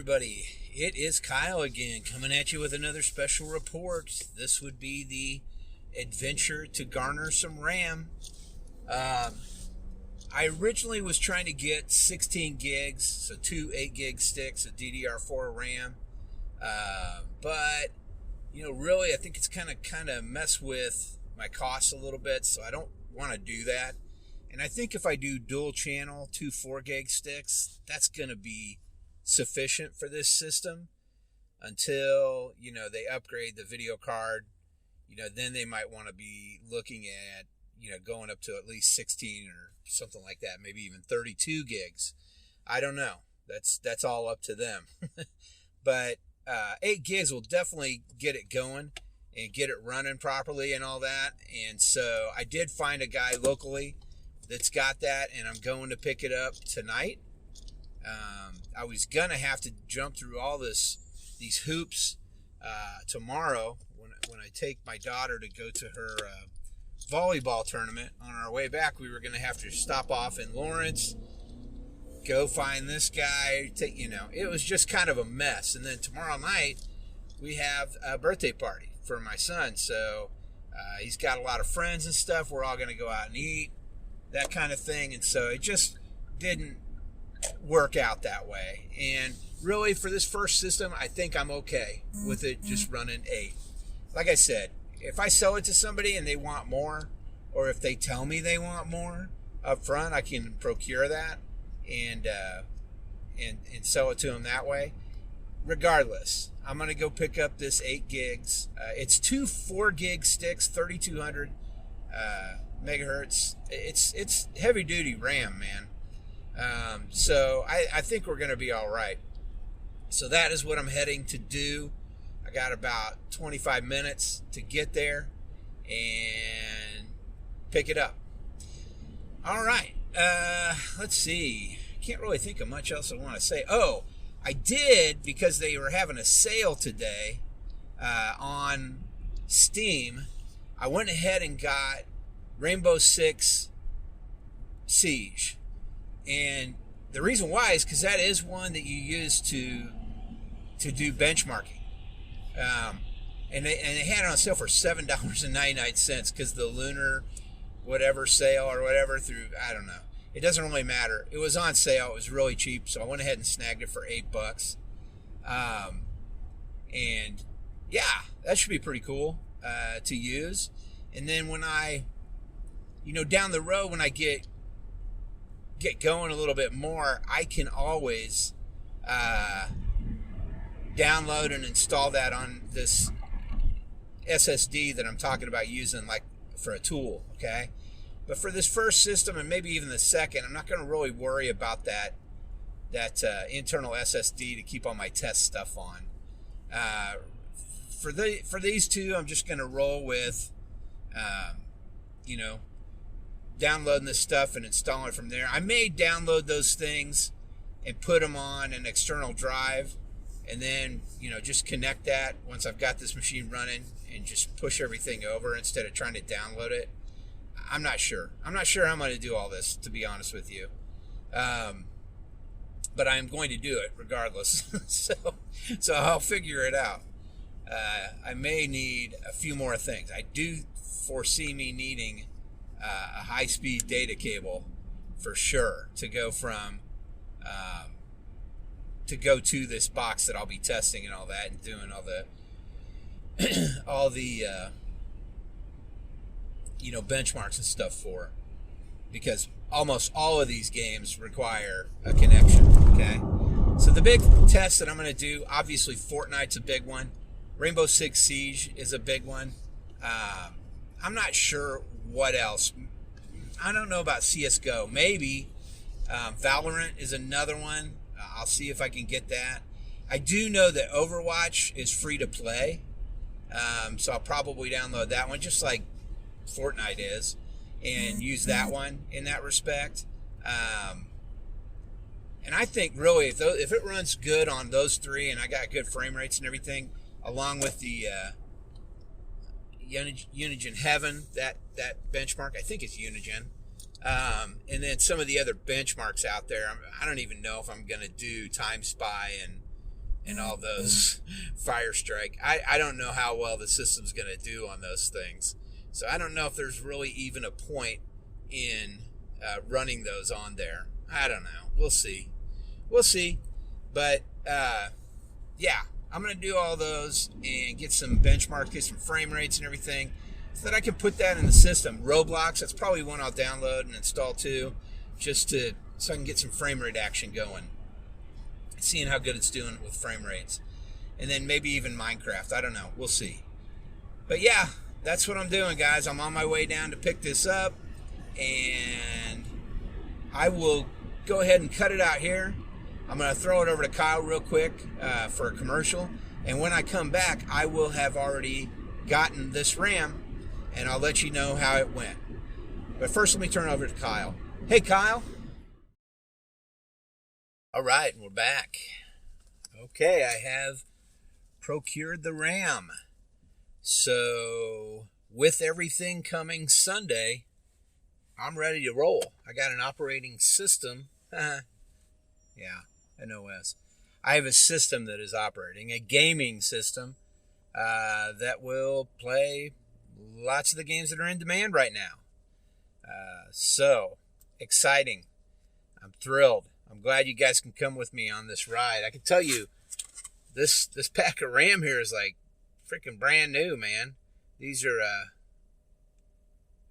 everybody. It is Kyle again, coming at you with another special report. This would be the adventure to garner some RAM. I originally was trying to get 16 gigs, so two 8 gig sticks of DDR4 RAM. But really, I think it's kind of mess with my costs a little bit, so I don't want to do that. And I think if I do dual channel, two 4 gig sticks, that's going to be sufficient for this system until, they upgrade the video card. Then they might want to be looking at, going up to at least 16 or something like that, maybe even 32 gigs. I don't know. That's all up to them. But 8 gigs will definitely get it going and get it running properly and all that. And so I did find a guy locally that's got that, and I'm going to pick it up tonight. I was gonna have to jump through all these hoops tomorrow when I take my daughter to go to her volleyball tournament. On our way back, we were gonna have to stop off in Lawrence, go find this guy. It was just kind of a mess. And then tomorrow night we have a birthday party for my son, so he's got a lot of friends and stuff. We're all gonna go out and eat, that kind of thing. And so it just didn't work out that way. And really, for this first system, I think I'm okay with it just running 8. Like I said, if I sell it to somebody and they want more, or if they tell me they want more up front, I can procure that and sell it to them that way. Regardless, I'm going to go pick up this 8 gigs. It's two 4 gig sticks, 3200 megahertz. It's heavy duty RAM, man. So I think we're going to be all right. So that is what I'm heading to do. I got about 25 minutes to get there and pick it up. All right. Let's see. Can't really think of much else I want to say. Oh, I did, because they were having a sale today on Steam. I went ahead and got Rainbow Six Siege. And the reason why is because that is one that you use to do benchmarking. And they had it on sale for $7.99 because the lunar whatever sale or whatever through, I don't know. It doesn't really matter. It was on sale. It was really cheap, so I went ahead and snagged it for $8. And yeah, that should be pretty cool to use. And then when I, down the road, when I get going a little bit more, I can always download and install that on this SSD that I'm talking about using, like for a tool, okay? But for this first system, and maybe even the second, I'm not going to really worry about that internal SSD to keep all my test stuff on. For these two, I'm just going to roll with, downloading this stuff and installing it from there. I may download those things and put them on an external drive, and then just connect that once I've got this machine running and just push everything over instead of trying to download it. I'm not sure how I'm going to do all this, to be honest with you, but I'm going to do it regardless. so I'll figure it out. I may need a few more things. I do foresee me needing a high-speed data cable for sure to go from to this box that I'll be testing and all that, and doing all the benchmarks and stuff for, because almost all of these games require a connection. Okay, so the big test that I'm going to do, obviously Fortnite's a big one. Rainbow Six Siege is a big one. I'm not sure what else. I don't know about CSGO. Maybe Valorant is another one. I'll see if I can get that. I do know that Overwatch is free to play, so I'll probably download that one, just like Fortnite is, and use that one in that respect. And I think really, if it runs good on those three, and I got good frame rates and everything, along with the Unigine Heaven, that benchmark, I think it's Unigine, and then some of the other benchmarks out there. I don't even know if I'm going to do Time Spy and and all those fire strike. I don't know how well the system's going to do on those things. So I don't know if there's really even a point in running those on there. I don't know. We'll see. We'll see. But yeah, I'm going to do all those and get some benchmarks, get some frame rates and everything so that I can put that in the system. Roblox, that's probably one I'll download and install too, so I can get some frame rate action going. Seeing how good it's doing with frame rates. And then maybe even Minecraft. I don't know. We'll see. But yeah, that's what I'm doing, guys. I'm on my way down to pick this up. And I will go ahead and cut it out here. I'm going to throw it over to Kyle real quick for a commercial. And when I come back, I will have already gotten this RAM. And I'll let you know how it went. But first, let me turn it over to Kyle. Hey, Kyle. All right, we're back. Okay, I have procured the RAM. So, with everything coming Sunday, I'm ready to roll. I got an operating system. Yeah, an OS. I have a system that is operating, a gaming system that will play lots of the games that are in demand right now. So, exciting. I'm thrilled. I'm glad you guys can come with me on this ride. I can tell you, this pack of RAM here is like freaking brand new, man. These are,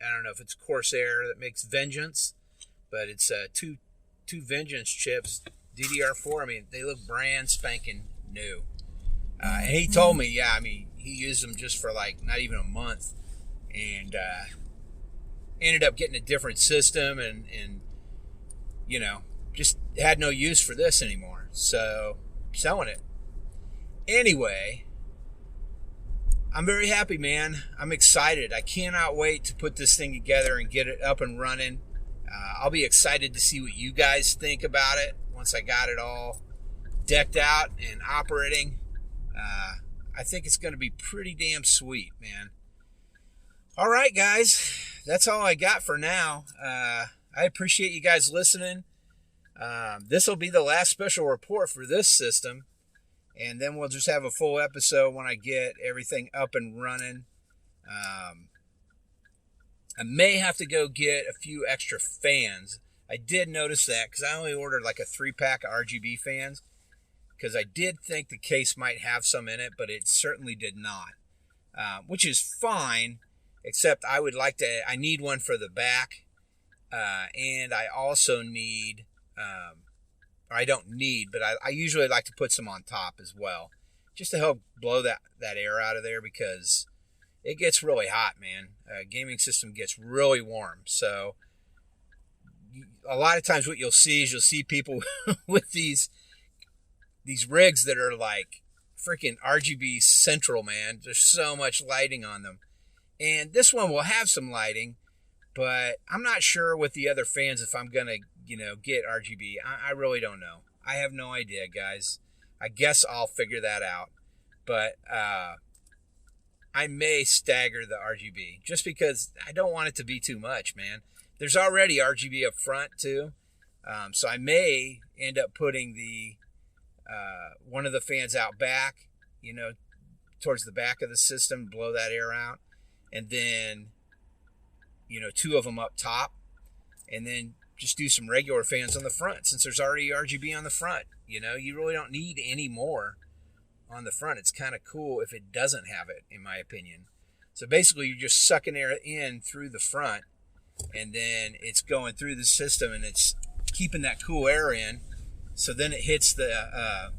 I don't know if it's Corsair that makes Vengeance, but it's two Vengeance chips, DDR4. I mean, they look brand spanking new. And he told me, yeah, I mean, he used them just for like not even a month, and ended up getting a different system, and you know, just had no use for this anymore, so selling it. Anyway, I'm very happy, man. I'm excited. I cannot wait to put this thing together and get it up and running. I'll be excited to see what you guys think about it once I got it all decked out and operating. I think it's going to be pretty damn sweet, man. All right, guys, that's all I got for now. I appreciate you guys listening. This will be the last special report for this system, and then we'll just have a full episode when I get everything up and running. I may have to go get a few extra fans. I did notice that because I only ordered like a 3-pack of RGB fans, because I did think the case might have some in it, but it certainly did not, which is fine, except I need one for the back, and I also need, or I don't need, but I usually like to put some on top as well, just to help blow that air out of there, because it gets really hot, man. Gaming system gets really warm, so a lot of times what you'll see people with these rigs that are like freaking RGB central, man. There's so much lighting on them. And this one will have some lighting, but I'm not sure with the other fans if I'm going to, get RGB. I really don't know. I have no idea, guys. I guess I'll figure that out. But I may stagger the RGB just because I don't want it to be too much, man. There's already RGB up front, too. So I may end up putting the one of the fans out back, towards the back of the system, blow that air out. And then, 2 of them up top. And then just do some regular fans on the front, since there's already RGB on the front. You really don't need any more on the front. It's kind of cool if it doesn't have it, in my opinion. So basically, you're just sucking air in through the front, and then it's going through the system, and it's keeping that cool air in. So then it hits the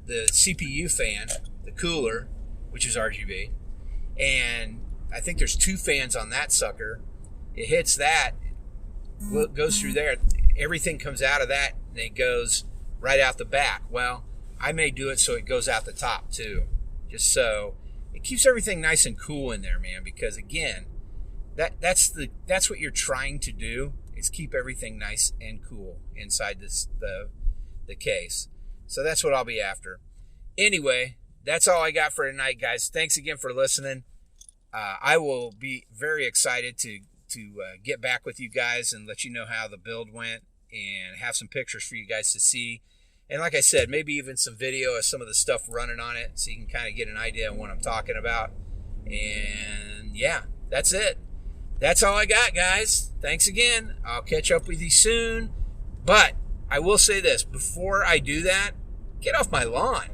CPU fan, the cooler, which is RGB, and I think there's 2 fans on that sucker. It hits that, goes through there, everything comes out of that, and it goes right out the back. Well, I may do it so it goes out the top too, just so it keeps everything nice and cool in there, man. Because again, that's what you're trying to do, is keep everything nice and cool inside the case. So that's what I'll be after. Anyway, that's all I got for tonight, guys. Thanks again for listening. I will be very excited to get back with you guys and let you know how the build went, and have some pictures for you guys to see. And like I said, maybe even some video of some of the stuff running on it so you can kind of get an idea of what I'm talking about. And yeah, that's it. That's all I got, guys. Thanks again. I'll catch up with you soon. But I will say this, before I do that, get off my lawn.